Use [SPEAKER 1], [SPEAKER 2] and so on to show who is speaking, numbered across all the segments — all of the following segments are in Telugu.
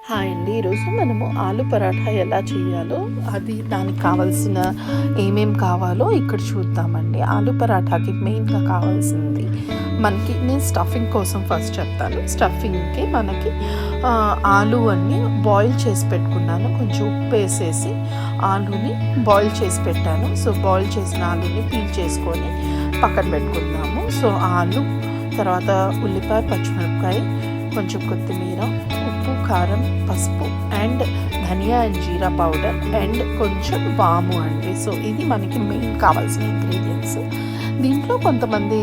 [SPEAKER 1] హాయ్ అండి. ఈరోజు మనము ఆలు పరాఠా ఎలా చేయాలో దానికి కావాల్సిన ఏమేమి కావాలో ఇక్కడ చూద్దామండి. ఆలు పరాఠాకి మెయిన్గా కావాల్సింది నేను స్టఫింగ్ కోసం ఫస్ట్ చెప్తాను. స్టఫింగ్కి మనకి ఆలు అన్నీ బాయిల్ చేసి పెట్టుకున్నాను. కొంచెం ఉప్పు వేసేసి ఆలుని బాయిల్ చేసి పెట్టాను. సో బాయిల్ చేసిన ఆలుని పీల్ చేసుకొని పక్కన పెట్టుకుందాము. సో ఆలు, తర్వాత ఉల్లిపాయ, పచ్చిమిరపకాయ, కొంచెం కొత్తిమీర, ఉప్పు, కారం, పసుపు అండ్ ధనియా అండ్ జీరా పౌడర్ అండ్ కొంచెం వాము అండి. సో ఇది మనకి మెయిన్ కావాల్సిన ఇంగ్రీడియంట్స్. దీంట్లో కొంతమంది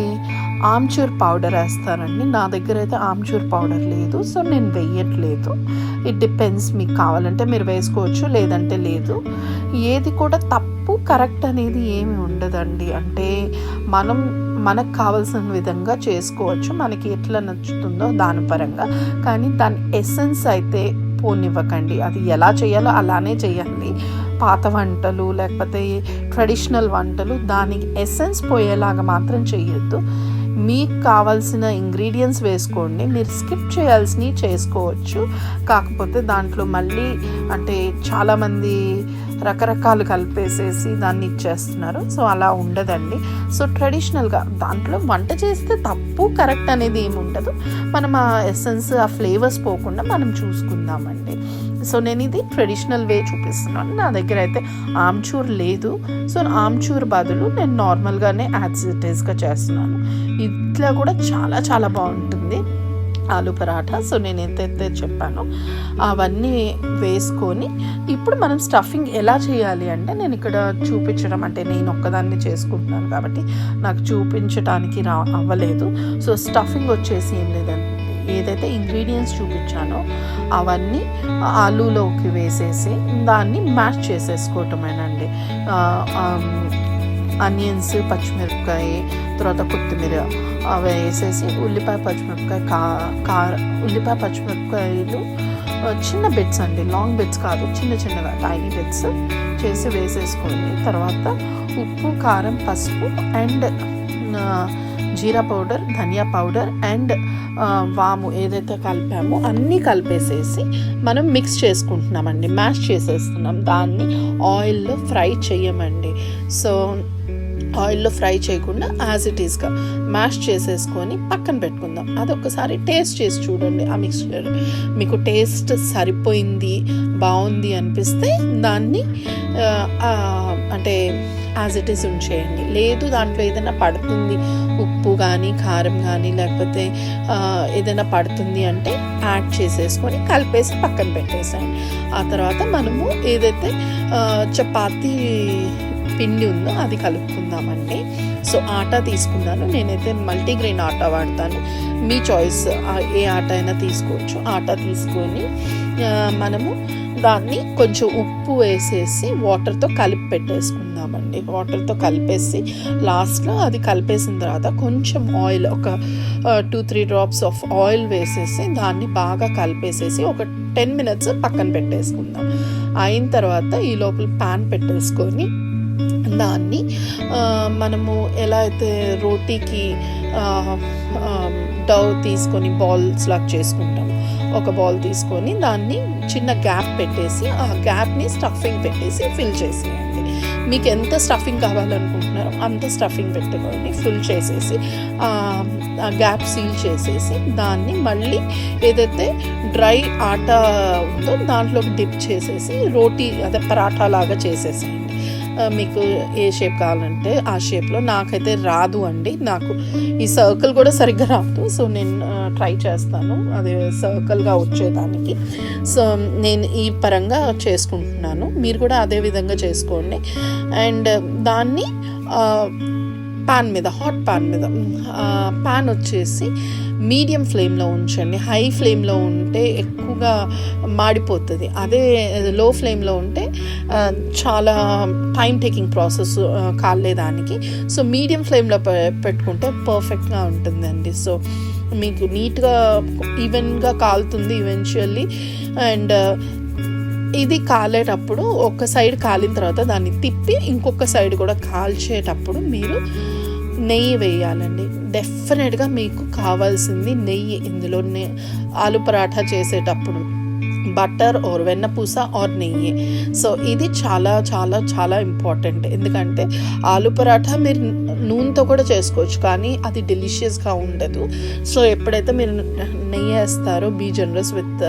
[SPEAKER 1] ఆమ్చూర్ పౌడర్ వేస్తారండి. నా దగ్గర అయితే ఆమ్చూర్ పౌడర్ లేదు, సో నేను వేయట్లేదు. ఇట్ డిపెండ్స్, మీకు కావాలంటే మీరు వేసుకోవచ్చు, లేదంటే లేదు. ఏది కూడా తప్పు కరెక్ట్ అనేది ఏమి ఉండదండి. అంటే మనకు కావాల్సిన విధంగా చేసుకోవచ్చు, మనకి ఎట్లా నచ్చుతుందో దాని పరంగా. కానీ దాని ఎసెన్స్ అయితే పోనివ్వకండి. అది ఎలా చేయాలో అలానే చేయండి. పాత వంటలు లేకపోతే ట్రెడిషనల్ వంటలు దానికి ఎసెన్స్ పోయేలాగా మాత్రం చేయొద్దు. మీకు కావాల్సిన ఇంగ్రీడియంట్స్ వేసుకోండి, మీరు స్కిప్ చేయాల్సినవి చేసుకోవచ్చు. కాకపోతే దాంట్లో మళ్ళీ అంటే చాలామంది రకరకాలు కలిపేసేసి దాన్ని ఇచ్చేస్తున్నారు. సో అలా ఉండదండి. సో ట్రెడిషనల్గా దాంట్లో వంట చేస్తే తప్పు కరెక్ట్ అనేది ఏమి ఉండదు. మనం ఆ ఎసెన్స్, ఆ ఫ్లేవర్స్ పోకుండా మనం చూసుకుందామండి. సో నేను ఇది ట్రెడిషనల్ వే చూపిస్తున్నాను. నా దగ్గర అయితే ఆమ్చూర్ లేదు. సో ఆమ్చూర్ బదులు నేను నార్మల్గానే యాజ్ ఇట్ ఈస్గా చేస్తున్నాను. ఇట్లా కూడా చాలా చాలా బాగుంటుంది ఆలు పరాఠా. సో నేను ఎంతైతే చెప్పానో అవన్నీ వేసుకొని ఇప్పుడు మనం స్టఫింగ్ ఎలా చేయాలి అంటే, నేను ఇక్కడ చూపించడం అంటే నేను ఒక్కదాన్ని చేసుకుంటున్నాను కాబట్టి నాకు చూపించడానికి అవ్వలేదు. సో స్టఫింగ్ వచ్చేసి ఏం లేదండి, ఏదైతే ఇంగ్రీడియంట్స్ చూపించానో అవన్నీ ఆలూలోకి వేసేసి దాన్ని మ్యాష్ చేసేసుకోవటమేనండి. ఆనియన్స్, పచ్చిమిరపకాయ, తర్వాత కొత్తిమీర అవి వేసేసి ఉల్లిపాయ, పచ్చిమిరపకాయ, ఉల్లిపాయ, పచ్చిమిరపకాయలు చిన్న బిట్స్ అండి, లాంగ్ బిట్స్ కాదు, చిన్న చిన్నగా టైనీ బిట్స్ చేసి వేసేసుకొని తర్వాత ఉప్పు, కారం, పసుపు అండ్ జీరా పౌడర్, ధనియా పౌడర్ అండ్ వాము ఏదైతే కలిపామో అన్నీ కలిపేసేసి మనం మిక్స్ చేసుకుంటున్నామండి, మ్యాష్ చేసేస్తున్నాం. దాన్ని ఆయిల్లో ఫ్రై చేయమండి. సో ఆయిల్లో ఫ్రై చేయకుండా యాజ్ ఇట్ ఈస్గా మ్యాష్ చేసేసుకొని పక్కన పెట్టుకుందాం. అది ఒకసారి టేస్ట్ చేసి చూడండి. ఆ మిక్స్చర్ మీకు టేస్ట్ సరిపోయింది, బాగుంది అనిపిస్తే దాన్ని అంటే యాజ్ ఇట్ ఈస్ ఉంచేయండి. లేదు దాంట్లో ఏదైనా పడుతుంది, ఉప్పు కానీ కారం కానీ లేకపోతే ఏదైనా పడుతుంది అంటే యాడ్ చేసేసుకొని కలిపేసి పక్కన పెట్టేసేయండి. ఆ తర్వాత మనము ఏదైతే చపాతీ పిండి ఉందో అది కలుపుకుందామండి. సో ఆటా తీసుకున్నాను, నేనైతే మల్టీగ్రెయిన్ ఆటా వాడతాను. మీ చాయిస్, ఏ ఆటా అయినా తీసుకోవచ్చు. ఆటా తీసుకొని మనము దాన్ని కొంచెం ఉప్పు వేసేసి వాటర్తో కలిపి పెట్టేసుకుందామండి. వాటర్తో కలిపేసి లాస్ట్లో అది కలిపేసిన తర్వాత కొంచెం ఆయిల్, ఒక 2-3 డ్రాప్స్ ఆఫ్ ఆయిల్ వేసేసి దాన్ని బాగా కలిపేసేసి ఒక 10 minutes పక్కన పెట్టేసుకుందాం. అయిన తర్వాత ఈ లోపల ప్యాన్ పెట్టేసుకొని దాన్ని మనము ఎలా అయితే రోటీకి డౌ తీసుకొని బాల్స్ లాగా చేసుకుంటాము, ఒక బాల్ తీసుకొని దాన్ని చిన్న గ్యాప్ పెట్టేసి ఆ గ్యాప్ని స్టఫింగ్ పెట్టేసి ఫిల్ చేసేయండి. మీకు ఎంత స్టఫింగ్ కావాలనుకుంటున్నారో అంత స్టఫింగ్ పెట్టుకొని ఫిల్ చేసేసి ఆ గ్యాప్ సీల్ చేసేసి దాన్ని మళ్ళీ ఏదైతే డ్రై ఆటా ఉందో దాంట్లోకి డిప్ చేసేసి రోటీ అదే పరాఠా లాగా చేసేసేయండి. మీకు ఏ షేప్ కావాలంటే ఆ షేప్లో. నాకైతే రాదు అండి, నాకు ఈ సర్కిల్ కూడా సరిగ్గా రాదు. సో నేను ట్రై చేస్తాను అది సర్కిల్గా వచ్చేదానికి. సో నేను ఈ పరంగా చేసుకుంటున్నాను, మీరు కూడా అదే విధంగా చేసుకోండి. అండ్ దాన్ని పాన్ మీద, హాట్ పాన్ మీద, పాన్ వచ్చేసి మీడియం ఫ్లేమ్లో ఉంచండి. హై ఫ్లేమ్లో ఉంటే ఎక్కువగా మాడిపోతుంది, అదే లో ఫ్లేమ్లో ఉంటే చాలా టైం టేకింగ్ ప్రాసెస్ కాలేదానికి. సో మీడియం ఫ్లేమ్లో పెట్టుకుంటే పర్ఫెక్ట్గా ఉంటుందండి. సో మీకు నీట్గా ఈవెన్గా కాలుతుంది ఈవెన్చువల్లీ. అండ్ ఇది కాలేటప్పుడు ఒక సైడ్ కాలిన తర్వాత దాన్ని తిప్పి ఇంకొక సైడ్ కూడా కాల్చేటప్పుడు మీరు నెయ్యి వేయాలండి. డెఫినెట్గా మీకు కావాల్సింది నెయ్యి ఇందులో. ఆలు పరాఠా చేసేటప్పుడు బటర్ ఆర్ వెన్నపూస ఆర్ నెయ్యి. సో ఇది చాలా చాలా చాలా ఇంపార్టెంట్. ఎందుకంటే ఆలు పరాఠా మీరు నూనెతో కూడా చేసుకోవచ్చు, కానీ అది డెలిషియస్గా ఉండదు. సో ఎప్పుడైతే మీరు నెయ్యి వేస్తారో బీ జనరస్ విత్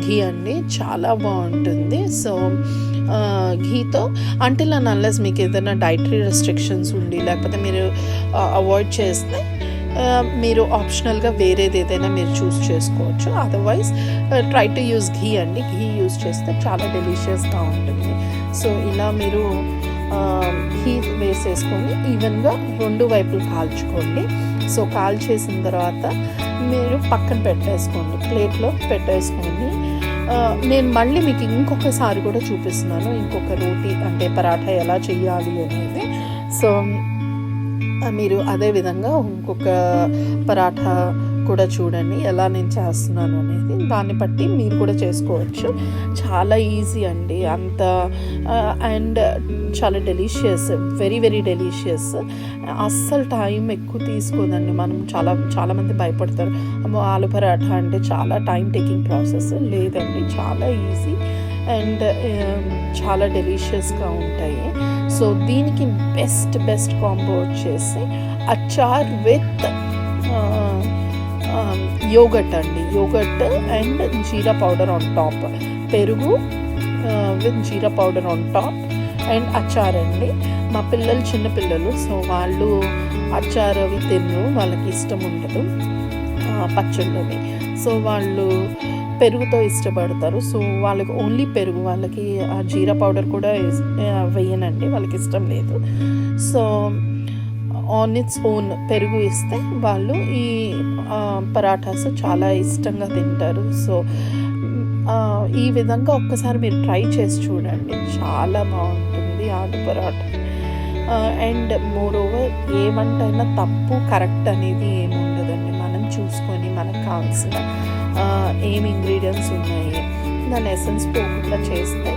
[SPEAKER 1] ఘీ అండి, చాలా బాగుంటుంది. సో ఘీతో అంటిల్ అండ్ అన్లెస్ మీకు ఏదైనా డైటరీ రెస్ట్రిక్షన్స్ ఉండి లేకపోతే మీరు అవాయిడ్ చేస్తే మీరు ఆప్షనల్గా వేరేది ఏదైనా మీరు చూస్ చేసుకోవచ్చు. అదర్వైజ్ ట్రై టు యూస్ ఘీ అండి. ఘీ యూస్ చేస్తే చాలా డెలిషియస్గా ఉంటుంది. సో ఇలా మీరు ఘీ వేసేసుకొని ఈవెన్గా 2 వైపులు కాల్చుకోండి. సో కాల్చేసిన తర్వాత మీరు పక్కన పెట్టేసుకోండి, ప్లేట్లో పెట్టేసుకోండి. నేను మళ్ళీ మీకు ఇంకొకసారి కూడా చూపిస్తున్నాను ఇంకొక రోటీ అంటే పరాఠా ఎలా చేయాలి అనేది. సో మీరు అదే విధంగా ఇంకొక పరాఠా కూడా చూడండి ఎలా నేను చేస్తున్నాను అనేది. దాన్ని బట్టి మీరు కూడా చేసుకోవచ్చు. చాలా ఈజీ అండి, అంత అండ్ చాలా డెలిషియస్, వెరీ వెరీ డెలిషియస్. అస్సలు టైం ఎక్కువ తీసుకోదండి. మనం చాలామంది భయపడతారు, అమ్మో ఆలు పరాఠా అంటే చాలా టైం టేకింగ్ ప్రాసెస్. లేదండి, చాలా ఈజీ అండ్ చాలా డెలిషియస్గా ఉంటాయి. సో దీనికి బెస్ట్ కాంబో వచ్చేసి అచార్ విత్ యోగట్ అండి. Yogurt and jeera powder on top, పెరుగు with jeera powder on top and achar అండి. మా పిల్లలు చిన్నపిల్లలు, సో వాళ్ళు అచార్ అవి తినరు, వాళ్ళకి ఇష్టం ఉండదు పచ్చళ్ళవి. సో వాళ్ళు పెరుగుతో ఇష్టపడతారు. సో వాళ్ళకి ఓన్లీ పెరుగు, వాళ్ళకి ఆ జీరా పౌడర్ కూడా వేయనండి, వాళ్ళకి ఇష్టం లేదు. సో ఆన్ ఇట్స్ ఓన్ పెరుగు ఇస్తే వాళ్ళు ఈ పరాఠాస్ చాలా ఇష్టంగా తింటారు. సో ఈ విధంగా ఒక్కసారి మీరు ట్రై చేసి చూడండి, చాలా బాగుంటుంది ఆలు paratha. And more over a వంట అయినా తప్పు కరెక్ట్ అనేది ఏమి ఉండదండి. మనం చూసుకొని మనకు కావాల్సిన ఏమి ఇంగ్రీడియంట్స్ ఉన్నాయి దాని ఎసెన్స్ పోకుండా చేస్తే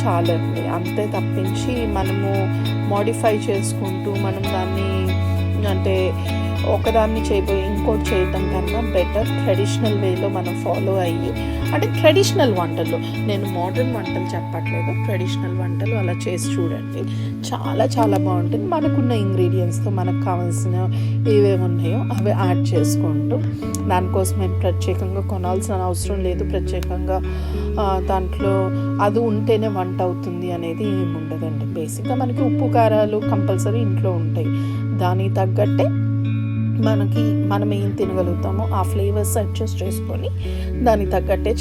[SPEAKER 1] చాలండి. అంతే తప్పించి మనము మోడిఫై చేసుకుంటూ మనం దాన్ని అంటే ఒకదాన్ని చేయబోయి ఇంకోటి చేయటం కన్నా బెటర్ ట్రెడిషనల్ వేలో మనం ఫాలో అయ్యి, అంటే ట్రెడిషనల్ వంటలు, నేను మోడర్న్ వంటలు చెప్పట్లేదు, ట్రెడిషనల్ వంటలు అలా చేసి చూడండి, చాలా చాలా బాగుంటుంది. మనకున్న ఇంగ్రీడియంట్స్తో మనకు కావాల్సిన ఏవేవి ఉన్నాయో అవి యాడ్ చేసుకుంటూ, దానికోసం మేము ప్రత్యేకంగా కొనాల్సిన అవసరం లేదు, ప్రత్యేకంగా దాంట్లో అది ఉంటేనే వంట అవుతుంది అనేది ఏమి ఉండదండి. బేసిక్గా మనకి ఉప్పు కారాలు కంపల్సరీ ఇంట్లో ఉంటాయి, దానికి తగ్గట్టే మనం ఏం తినగలుగుతామో ఆ ఫ్లేవర్స్ అడ్జస్ట్ చేసుకొని దానికి తగ్గట్టే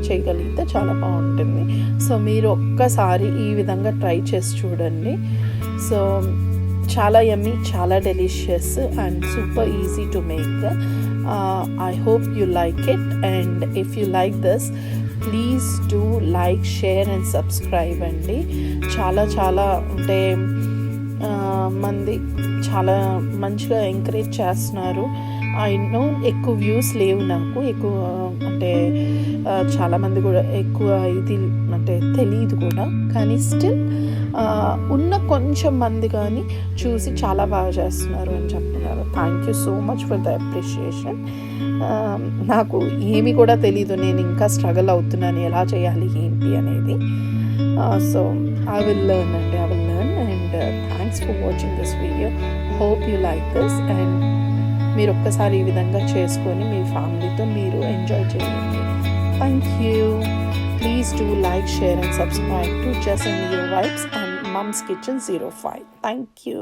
[SPEAKER 1] చేయగలిగితే చాలా బాగుంటుంది. సో మీరు ఒక్కసారి ఈ విధంగా ట్రై చేసి చూడండి. సో చాలా యమ్మీ, చాలా delicious and super easy to make. I hope you like it, and if you like this please do like, share and subscribe అండి. చాలా చాలా అంటే మంది చాలా మంచిగా ఎంకరేజ్ చేస్తున్నారు. ఐ నో ఎక్కువ వ్యూస్ లేవు నాకు, ఎక్కువ అంటే చాలామంది కూడా ఎక్కువ ఇది అంటే తెలియదు కూడా, కానీ స్టిల్ ఉన్న కొంచెం మంది కానీ చూసి చాలా బాగా చేస్తున్నారు అని చెప్తున్నారు. Thank you so much for the appreciation. నాకు ఏమి కూడా తెలీదు, నేను ఇంకా స్ట్రగుల్ అవుతున్నాను ఎలా చేయాలి ఏంటి అనేది. So I will learn and thanks for watching this video. Hope you like this, and మీరు ఒక్కసారి ఈ విధంగా చేసుకొని మీ ఫ్యామిలీతో మీరు ఎంజాయ్ చేయండి. Thank you. Please do like, share and subscribe to Jess and Leo Vibes and Mom's Kitchen 05. Thank you.